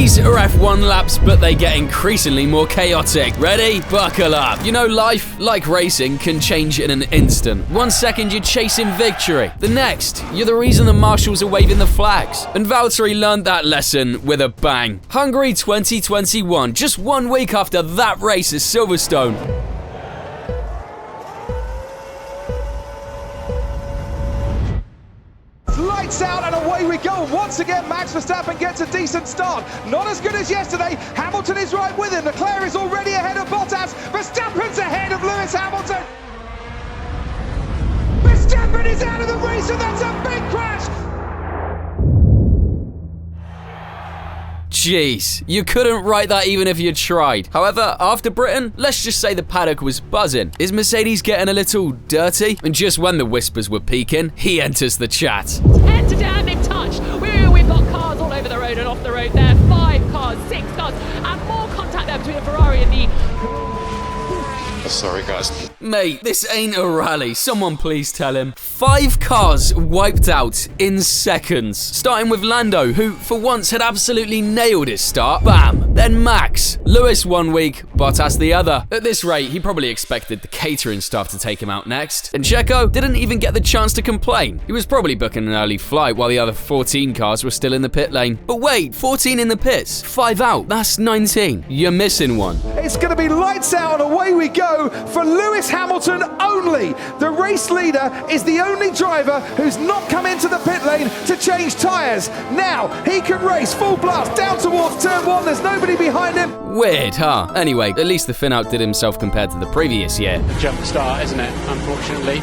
These are F1 laps, but they get increasingly more chaotic. Ready? Buckle up. You know, life, like racing, can change in an instant. 1 second you're chasing victory. The next, you're the reason the marshals are waving the flags. And Valtteri learned that lesson with a bang. Hungary 2021, just 1 week after that race at Silverstone. Lights out and away we go. Once again, Max Verstappen gets a decent start. Not as good as yesterday. Hamilton is right with him. Leclerc is already ahead of Bottas. Verstappen's ahead of Lewis Hamilton. Verstappen is out of the race, and that's a big crash. Jeez, you couldn't write that even if you tried. However, after Britain, let's just say the paddock was buzzing. Is Mercedes getting a little dirty? And just when the whispers were peaking, he enters the chat. 10 to down, they've touched. We've got cars all over the road and off the road there. 5 cars, 6 cars, and more contact there between the Ferrari and the... Sorry, guys. Mate, this ain't a rally. Someone please tell him. 5 cars wiped out in seconds. Starting with Lando, who for once had absolutely nailed his start. Bam! Then Max. Lewis 1 week, Bottas the other. At this rate, he probably expected the catering staff to take him out next. And Checo didn't even get the chance to complain. He was probably booking an early flight while the other 14 cars were still in the pit lane. But wait, 14 in the pits, 5 out, that's 19. You're missing one. It's going to be lights out and away we go for Lewis Hamilton only. The race leader is the only driver who's not come into the pit lane to change tyres. Now he can race full blast down towards turn 1. There's nobody behind him. Weird, huh? Anyway, at least the Finn outdid himself compared to the previous year. Jump start, isn't it? Unfortunately.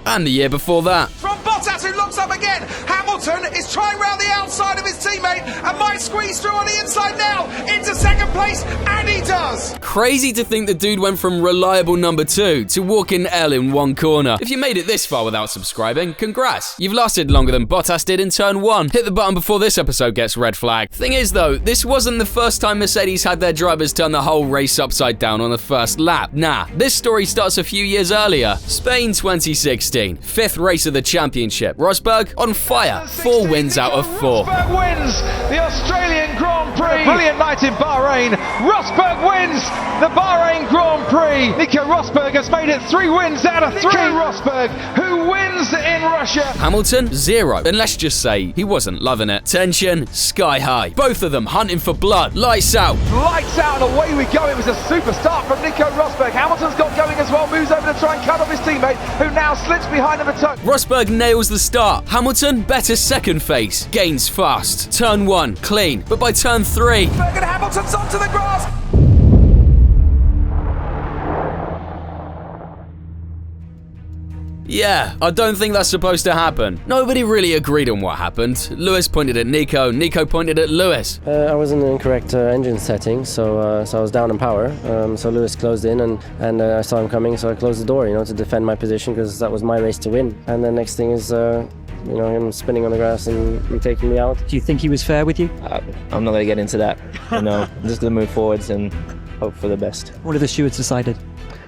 And the year before that. From Bottas, who looks up again. Hamilton is trying round the outside of his teammate and might squeeze through on the inside now into second place, and he does. Crazy to think the dude went from reliable number 2 to walking L in 1 corner. If you made it this far without subscribing, congrats. You've lasted longer than Bottas did in turn 1. Hit the button before this episode gets red flagged. Thing is though, this wasn't the first time Mercedes had their drivers turn the whole race upside down on the first lap. Nah, this story starts a few years earlier. Spain 2016. 5th race of the championship. Rosberg on fire. 4 wins out of 4. Rosberg wins the Australian Grand Prix. Brilliant night in Bahrain. Rosberg wins the Bahrain Grand Prix. Nico Rosberg has made it 3 wins out of 3. Nico Rosberg, who wins in Russia. Hamilton, 0. And let's just say he wasn't loving it. Tension sky high. Both of them hunting for blood. Lights out. Lights out and away we go. It was a super start from Nico Rosberg. Hamilton's got going as well. Moves over to try and cut off his teammate, who now slips behind him a toe. Rosberg nails the start. Hamilton, better second face. Gains fast. Turn 1, clean. But by turn 3... And Hamilton's onto the grass. Yeah, I don't think that's supposed to happen. Nobody really agreed on what happened. Lewis pointed at Nico, Nico pointed at Lewis. I was in the incorrect engine setting, so I was down in power. So Lewis closed in, and I saw him coming, so I closed the door, to defend my position, because that was my race to win. And the next thing is, him spinning on the grass and taking me out. Do you think he was fair with you? I'm not going to get into that. I'm just going to move forwards and hope for the best. What have the stewards decided?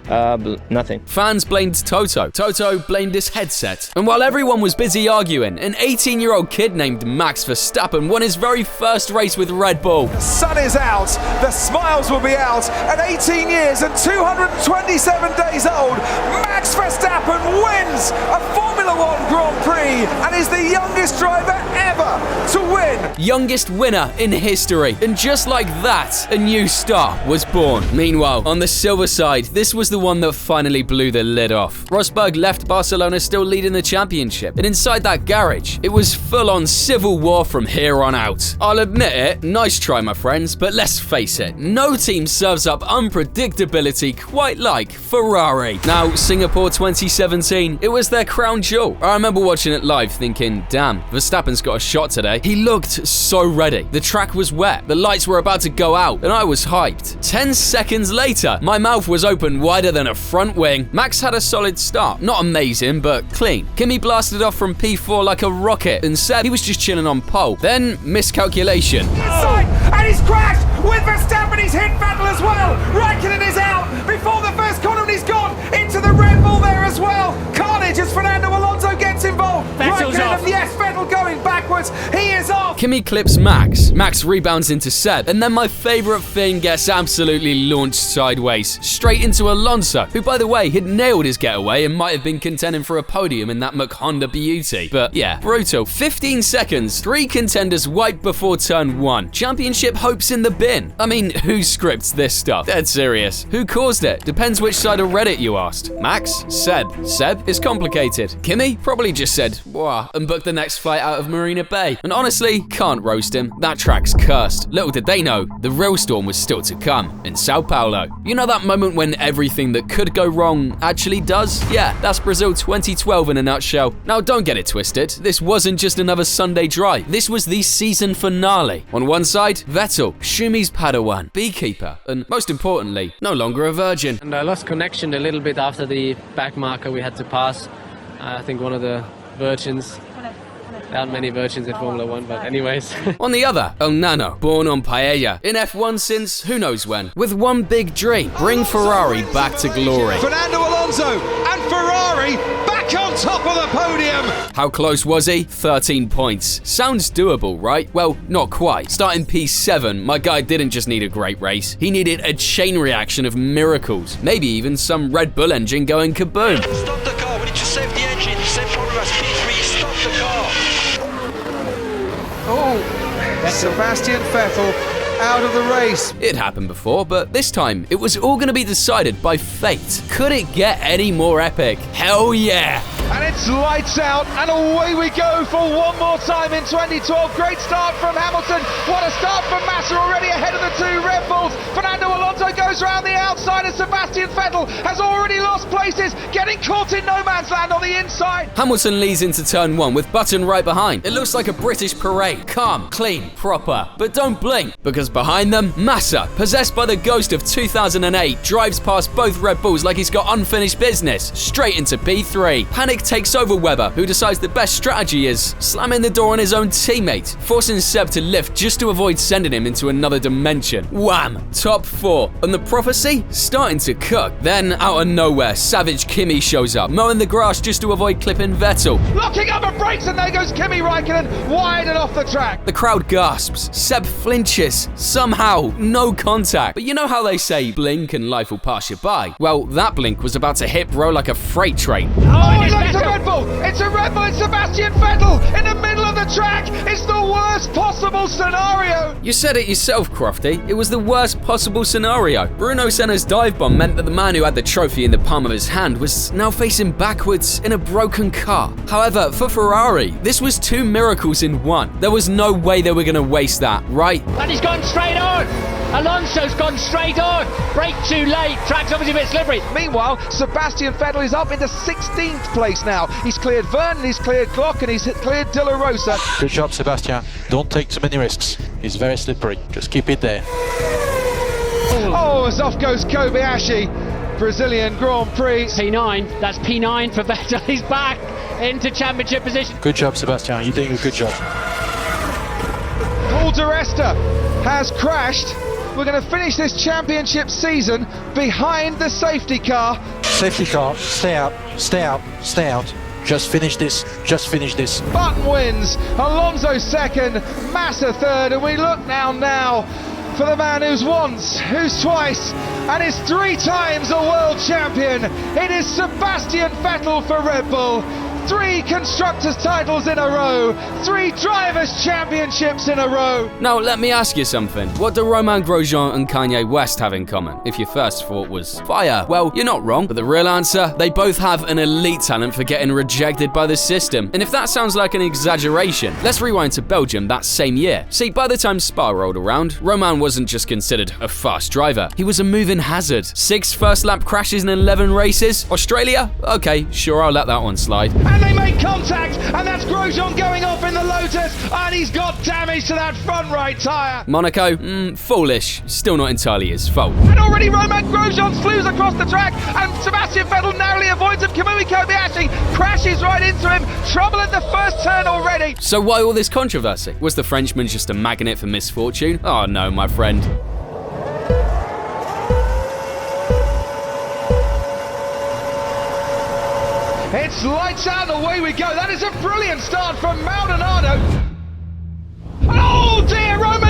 Nothing. Fans blamed Toto. Toto blamed his headset. And while everyone was busy arguing, an 18-year-old kid named Max Verstappen won his very first race with Red Bull. The sun is out, the smiles will be out. At 18 years and 227 days old, Max Verstappen wins a Formula One Grand Prix and is the youngest driver ever to win. Youngest winner in history. And just like that, a new star was born. Meanwhile, on the silver side, this was the one that finally blew the lid off. Rosberg left Barcelona still leading the championship, and inside that garage, it was full-on civil war from here on out. I'll admit it, nice try my friends, but let's face it, no team serves up unpredictability quite like Ferrari. Now, Singapore 2017, it was their crown jewel. I remember watching it live thinking, damn, Verstappen's got a shot today. He looked so ready. The track was wet, the lights were about to go out, and I was hyped. 10 seconds later, my mouth was open wider than a front wing. Max had a solid start. Not amazing, but clean. Kimi blasted off from P4 like a rocket and said he was just chilling on pole. Then, miscalculation. Inside, and he's crashed with Verstappen. He's hit Vettel as well. Raikkonen is out before the first corner, and he's gone into the Red Bull there as well. Carnage as Fernando Alonso gets involved. Vettel's Raikkonen, off. yes, Vettel going backwards. He is off. Kimi clips Max. Max rebounds into Seb. And then my favorite thing gets absolutely launched sideways, straight into Alonso, who by the way had nailed his getaway and might have been contending for a podium in that Honda beauty. But yeah, brutal. 15 seconds, 3 contenders wiped before turn 1. Championship hopes in the bin. I mean, who scripts this stuff? Dead serious. Who caused it? Depends which side of Reddit you asked. Max? Seb? Seb? It's complicated. Kimi? Probably just said, "Wah," and booked the next flight out of Marina Bay. And honestly, can't roast him. That track's cursed. Little did they know, the real storm was still to come in Sao Paulo. You know that moment when everything that could go wrong actually does? Yeah, that's Brazil 2012 in a nutshell. Now don't get it twisted, this wasn't just another Sunday drive, this was the season finale. On one side, Vettel, Schumi's Padawan, beekeeper, and most importantly, no longer a virgin. And I lost connection a little bit after the back marker we had to pass. I think one of the virgins. There aren't many virgins in Formula 1, but anyways. On the other, El Nano, born on Paella, in F1 since who knows when, with one big dream, bring Ferrari back to glory. Fernando Alonso and Ferrari back on top of the podium. How close was he? 13 points. Sounds doable, right? Well, not quite. Starting P7, my guy didn't just need a great race, he needed a chain reaction of miracles. Maybe even some Red Bull engine going kaboom. Stop the car, we need to save the engine. Same problem as P3, stop the car. Oh, Sebastian Vettel out of the race. It happened before, but this time it was all going to be decided by fate. Could it get any more epic? Hell yeah! And it's lights out, and away we go for one more time in 2012. Great start from Hamilton. What a start from Massa, already ahead of the 2 Red Bulls. Fernando Alonso goes around the outside, and Sebastian Vettel has already lost places, getting caught in no man's land on the inside. Hamilton leads into turn 1 with Button right behind. It looks like a British parade. Calm, clean, proper. But don't blink, because behind them, Massa, possessed by the ghost of 2008, drives past both Red Bulls like he's got unfinished business, straight into P3. Panic takes over Webber, who decides the best strategy is slamming the door on his own teammate, forcing Seb to lift just to avoid sending him into another dimension. Wham! Top 4. And the prophecy? Starting to cook. Then, out of nowhere, Savage Kimi shows up, mowing the grass just to avoid clipping Vettel. Locking up and brakes, and there goes Kimi Räikkönen, wide and off the track. The crowd gasps. Seb flinches. Somehow, no contact. But you know how they say, blink and life will pass you by? Well, that blink was about to hit bro like a freight train. Oh, it's a Red Bull! It's a Red Bull! It's Sebastian Vettel in the middle of the track! It's the worst possible scenario! You said it yourself, Crofty. It was the worst possible scenario. Bruno Senna's dive bomb meant that the man who had the trophy in the palm of his hand was now facing backwards in a broken car. However, for Ferrari, this was 2 miracles in one. There was no way they were going to waste that, right? And he's gone straight on. Alonso's gone straight on. Brake too late. Track's obviously a bit slippery. Meanwhile, Sebastian Vettel is up into 16th place now. He's cleared Vernon, he's cleared Glock, and he's cleared De La Rosa. Good job, Sebastian. Don't take too many risks. It's very slippery. Just keep it there. Oh, as off goes Kobayashi. Brazilian Grand Prix. P9. That's P9 for Vettel. He's back into championship position. Good job, Sebastian. You're doing a good job. Paul di Resta has crashed. We're going to finish this championship season behind the safety car. Safety car, stay out, stay out, stay out. Just finish this, just finish this. Button wins, Alonso second, Massa third, and we look now for the man who's once, who's twice, and is 3 times a world champion. It is Sebastian Vettel for Red Bull. 3 Constructors titles in a row, 3 Drivers' Championships in a row. Now, let me ask you something. What do Romain Grosjean and Kanye West have in common? If your first thought was fire, well, you're not wrong. But the real answer, they both have an elite talent for getting rejected by the system. And if that sounds like an exaggeration, let's rewind to Belgium that same year. See, by the time Spa rolled around, Romain wasn't just considered a fast driver. He was a moving hazard. 6 first-lap crashes in 11 races. Australia? Okay, sure, I'll let that one slide. And they make contact, and that's Grosjean going off in the Lotus, and he's got damage to that front right tyre. Monaco? Foolish. Still not entirely his fault. And already Romain Grosjean slews across the track, and Sebastian Vettel narrowly avoids him. Kamui Kobayashi crashes right into him. Trouble at the first turn already. So why all this controversy? Was the Frenchman just a magnet for misfortune? Oh no, my friend. It's lights out and away we go. That is a brilliant start from Maldonado. And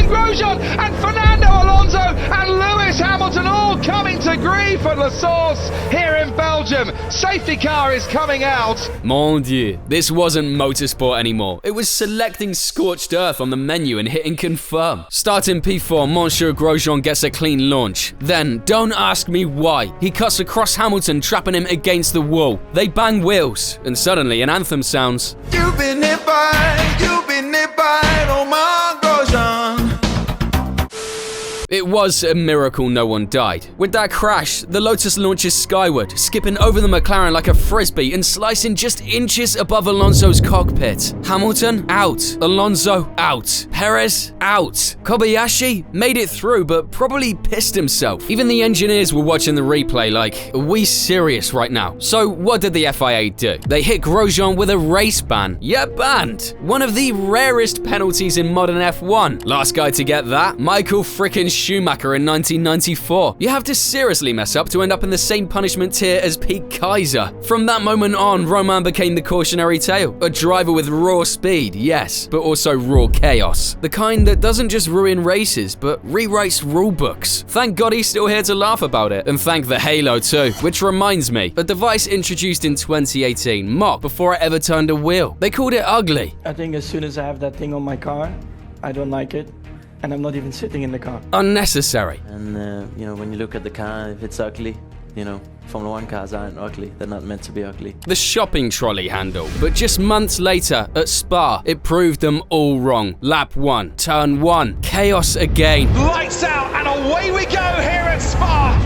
Romain Grosjean and Fernando Alonso and Lewis Hamilton all coming to grief at La Source here in Belgium. Safety car is coming out. Mon Dieu, this wasn't motorsport anymore. It was selecting scorched earth on the menu and hitting confirm. Starting P4, Monsieur Grosjean gets a clean launch. Then, don't ask me why, he cuts across Hamilton, trapping him against the wall. They bang wheels, and suddenly an anthem sounds. You've been hit by Romain Grosjean. It was a miracle no one died. With that crash, the Lotus launches skyward, skipping over the McLaren like a frisbee and slicing just inches above Alonso's cockpit. Hamilton, out. Alonso, out. Perez, out. Kobayashi made it through, but probably pissed himself. Even the engineers were watching the replay like, are we serious right now? So what did the FIA do? They hit Grosjean with a race ban. Yeah, banned. One of the rarest penalties in modern F1. Last guy to get that, Michael frickin' Schumacher in 1994. You have to seriously mess up to end up in the same punishment tier as Pete Kaiser. From that moment on, Romain became the cautionary tale. A driver with raw speed, yes, but also raw chaos. The kind that doesn't just ruin races, but rewrites rule books. Thank God he's still here to laugh about it. And thank the Halo too. Which reminds me, a device introduced in 2018, mocked before it ever turned a wheel. They called it ugly. I think as soon as I have that thing on my car, I don't like it. And I'm not even sitting in the car. Unnecessary. And, you know, when you look at the car, if it's ugly, you know, Formula 1 cars aren't ugly. They're not meant to be ugly. The shopping trolley handle. But just months later, at Spa, it proved them all wrong. Lap 1, turn 1, chaos again. Lights out and away we go here at Spa.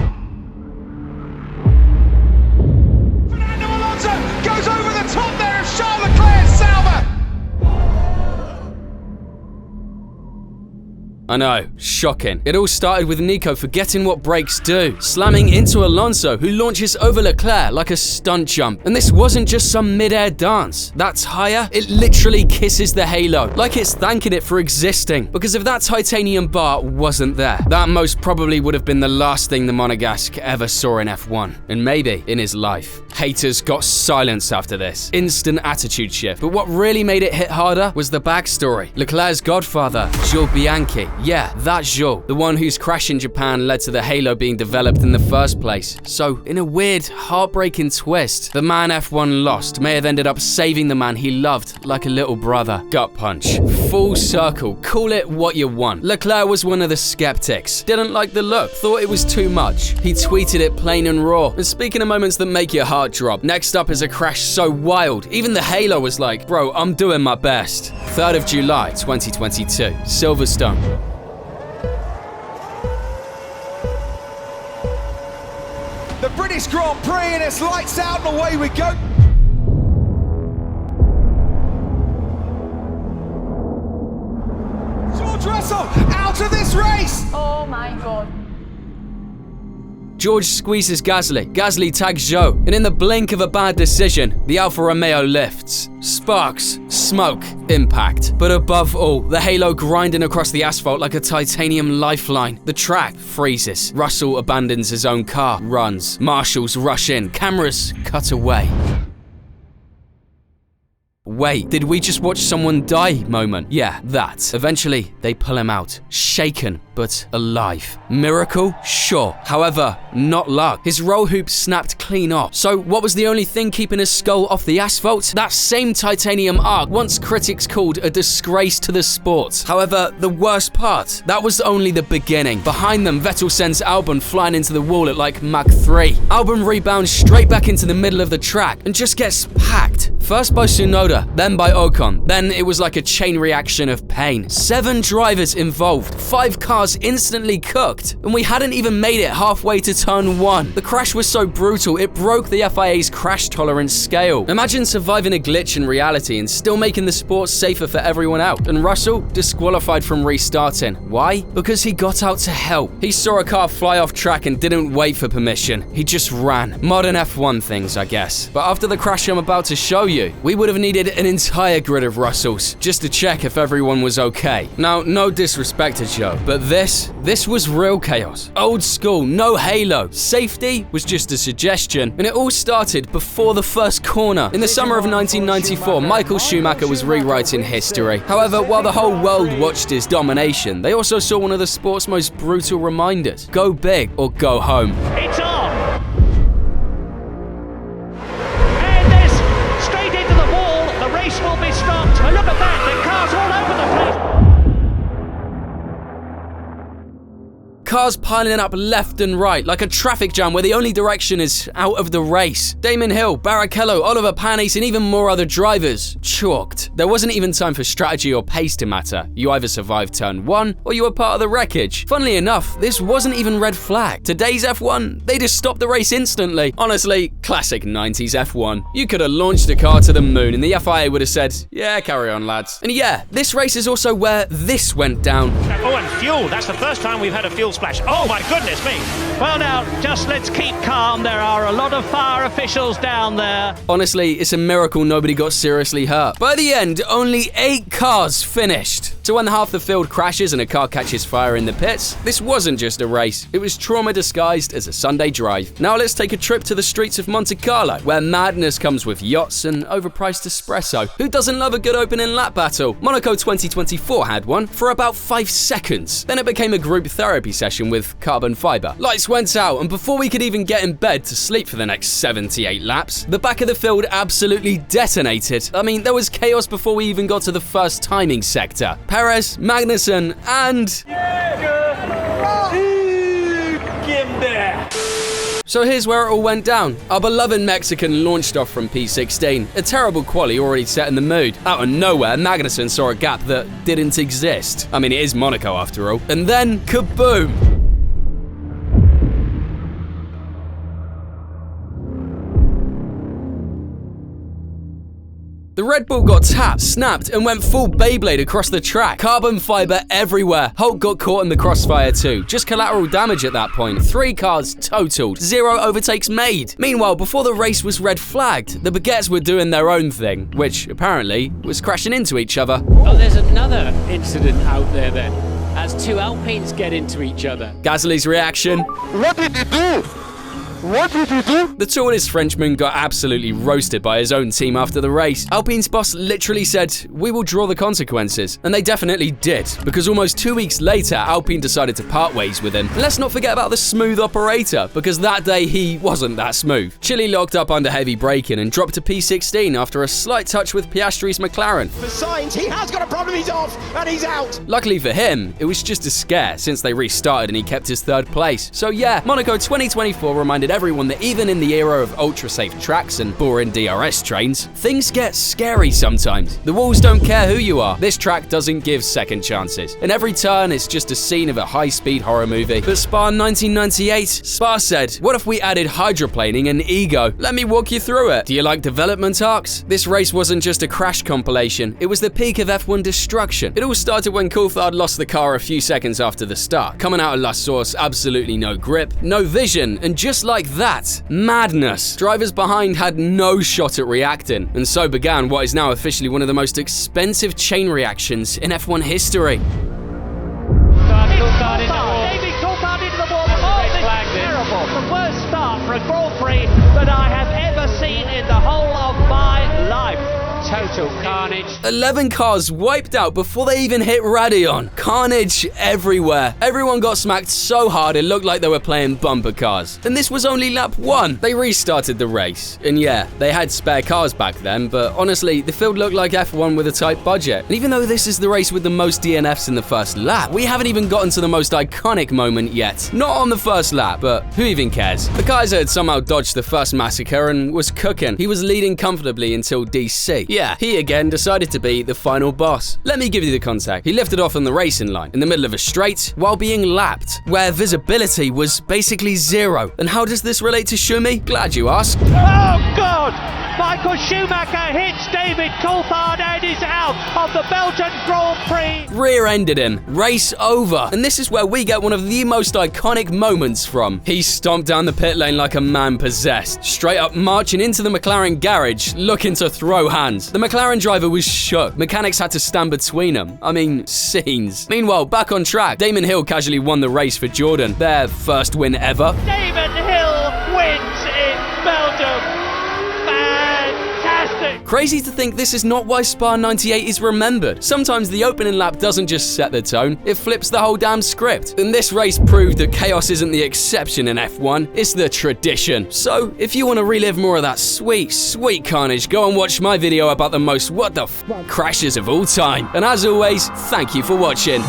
Fernando Alonso goes over the top there of Charles Leclerc's Sauber. I know, shocking. It all started with Nico forgetting what brakes do, slamming into Alonso, who launches over Leclerc like a stunt jump. And this wasn't just some mid-air dance. That tire, it literally kisses the halo, like it's thanking it for existing. Because if that titanium bar wasn't there, that most probably would have been the last thing the Monegasque ever saw in F1, and maybe in his life. Haters got silence after this. Instant attitude shift. But what really made it hit harder was the backstory. Leclerc's godfather, Jules Bianchi. Yeah, that Jules, the one whose crash in Japan led to the Halo being developed in the first place. So, in a weird, heartbreaking twist, the man F1 lost may have ended up saving the man he loved like a little brother. Gut punch. Full circle. Call it what you want. Leclerc was one of the skeptics. Didn't like the look. Thought it was too much. He tweeted it plain and raw. And speaking of moments that make your heart drop, next up is a crash so wild, even the Halo was like, bro, I'm doing my best. 3rd of July, 2022, Silverstone. The British Grand Prix and it's lights out and away we go. George Russell out of this race. Oh my God. George squeezes Gasly. Gasly tags Zhou, and in the blink of a bad decision, the Alfa Romeo lifts. Sparks, smoke, impact. But above all, the Halo grinding across the asphalt like a titanium lifeline. The track freezes. Russell abandons his own car, runs. Marshals rush in. Cameras cut away. Wait, did we just watch someone die moment? Yeah, that. Eventually, they pull him out. Shaken, but alive. Miracle? Sure. However, not luck. His roll hoop snapped clean off. So what was the only thing keeping his skull off the asphalt? That same titanium arc once critics called a disgrace to the sport. However, the worst part, that was only the beginning. Behind them, Vettel sends Albon flying into the wall at like Mach 3. Albon rebounds straight back into the middle of the track and just gets packed. First by Tsunoda, then by Ocon. Then it was like a chain reaction of pain. 7 drivers involved, 5 cars instantly cooked, and we hadn't even made it halfway to turn 1. The crash was so brutal, it broke the FIA's crash tolerance scale. Imagine surviving a glitch in reality and still making the sport safer for everyone else. And Russell disqualified from restarting. Why? Because he got out to help. He saw a car fly off track and didn't wait for permission. He just ran. Modern F1 things, I guess. But after the crash I'm about to show you, we would have needed an entire grid of Russells just to check if everyone was okay. Now, no disrespect to Joe, but this This was real chaos. Old school, no halo. Safety was just a suggestion, and it all started before the first corner. In the summer of 1994, Michael Schumacher was rewriting history. However, while the whole world watched his domination, they also saw one of the sport's most brutal reminders: go big or go home. It's on! And this, straight into the wall, the race will be stopped. And look at that, the car's all over the place. Cars piling up left and right like a traffic jam where the only direction is out of the race. Damon Hill, Barrichello, Oliver Panis, and even more other drivers chalked. There wasn't even time for strategy or pace to matter. You either survived turn 1 or you were part of the wreckage. Funnily enough, this wasn't even red flag. Today's F1, they just stopped the race instantly. Honestly, classic 90s F1. You could have launched a car to the moon and the FIA would have said, yeah, carry on lads. And yeah, this race is also where this went down. Oh, and fuel, that's the first time we've had a fuel splash. Oh my goodness me. Well now, just let's keep calm. There are a lot of fire officials down there. Honestly, it's a miracle nobody got seriously hurt. By the end, only 8 cars finished. So when half the field crashes and a car catches fire in the pits, this wasn't just a race. It was trauma disguised as a Sunday drive. Now let's take a trip to the streets of Monte Carlo, where madness comes with yachts and overpriced espresso. Who doesn't love a good opening lap battle? Monaco 2024 had one for about 5 seconds. Then it became a group therapy session with carbon fiber. Lights went out, and before we could even get in bed to sleep for the next 78 laps, the back of the field absolutely detonated. I mean, there was chaos before we even got to the first timing sector. Perez, Magnussen, and... So here's where it all went down. Our beloved Mexican launched off from P16. A terrible quali already set in the mood. Out of nowhere, Magnussen saw a gap that didn't exist. I mean, it is Monaco after all. And then, kaboom! The Red Bull got tapped, snapped, and went full Beyblade across the track. Carbon fiber everywhere. Hulk got caught in the crossfire too. Just collateral damage at that point. 3 cars totaled. 0 overtakes made. Meanwhile, before the race was red flagged, the Baguettes were doing their own thing, which apparently was crashing into each other. Oh, there's another incident out there then, as 2 Alpines get into each other. Gasly's reaction. What did he do? What did you do? The tallest Frenchman got absolutely roasted by his own team after the race. Alpine's boss literally said, we will draw the consequences. And they definitely did, because almost 2 weeks later, Alpine decided to part ways with him. And let's not forget about the smooth operator, because that day he wasn't that smooth. Chile locked up under heavy braking and dropped to P16 after a slight touch with Piastri's McLaren. For Sainz, he has got a problem, he's off, and he's out. Luckily for him, it was just a scare since they restarted and he kept his 3rd place. So yeah, Monaco 2024 reminded everyone that even in the era of ultra-safe tracks and boring DRS trains, things get scary sometimes. The walls don't care who you are. This track doesn't give second chances. And every turn is just a scene of a high-speed horror movie. But Spa 1998, Spa said, what if we added hydroplaning and ego? Let me walk you through it. Do you like development arcs? This race wasn't just a crash compilation. It was the peak of F1 destruction. It all started when Coulthard lost the car a few seconds after the start. Coming out of La Source, absolutely no grip, no vision, and just like that, madness. Drivers behind had no shot at reacting, and so began what is now officially one of the most expensive chain reactions in F1 history. Coulthard into the wall. David Coulthard into the wall. Oh, this is terrible. The worst start for a Grand Prix that I have ever seen in the whole of my life. Total carnage. 11 cars wiped out before they even hit Radeon. Carnage everywhere. Everyone got smacked so hard it looked like they were playing bumper cars. And this was only lap 1. They restarted the race. And yeah, they had spare cars back then, but honestly, the field looked like F1 with a tight budget. And even though this is the race with the most DNFs in the first lap, we haven't even gotten to the most iconic moment yet. Not on the first lap, but who even cares? The Kaiser had somehow dodged the first massacre and was cooking. He was leading comfortably until DC. Yeah, he again decided to be the final boss. Let me give you the context. He lifted off on the racing line in the middle of a straight while being lapped, where visibility was basically 0. And how does this relate to Schumi? Glad you asked. Oh God! Michael Schumacher hits David Coulthard and is out of the Belgian Grand Prix. Rear-ended him. Race over. And this is where we get one of the most iconic moments from. He stomped down the pit lane like a man possessed, straight up marching into the McLaren garage, looking to throw hands. The McLaren driver was shook. Mechanics had to stand between them. I mean, scenes. Meanwhile, back on track, Damon Hill casually won the race for Jordan, their first win ever. Damon Hill wins in Belgium. Fantastic. Crazy to think this is not why Spa 98 is remembered. Sometimes the opening lap doesn't just set the tone, it flips the whole damn script. And this race proved that chaos isn't the exception in F1, it's the tradition. So, if you want to relive more of that sweet, sweet carnage, go and watch my video about the most what the f*** crashes of all time. And as always, thank you for watching.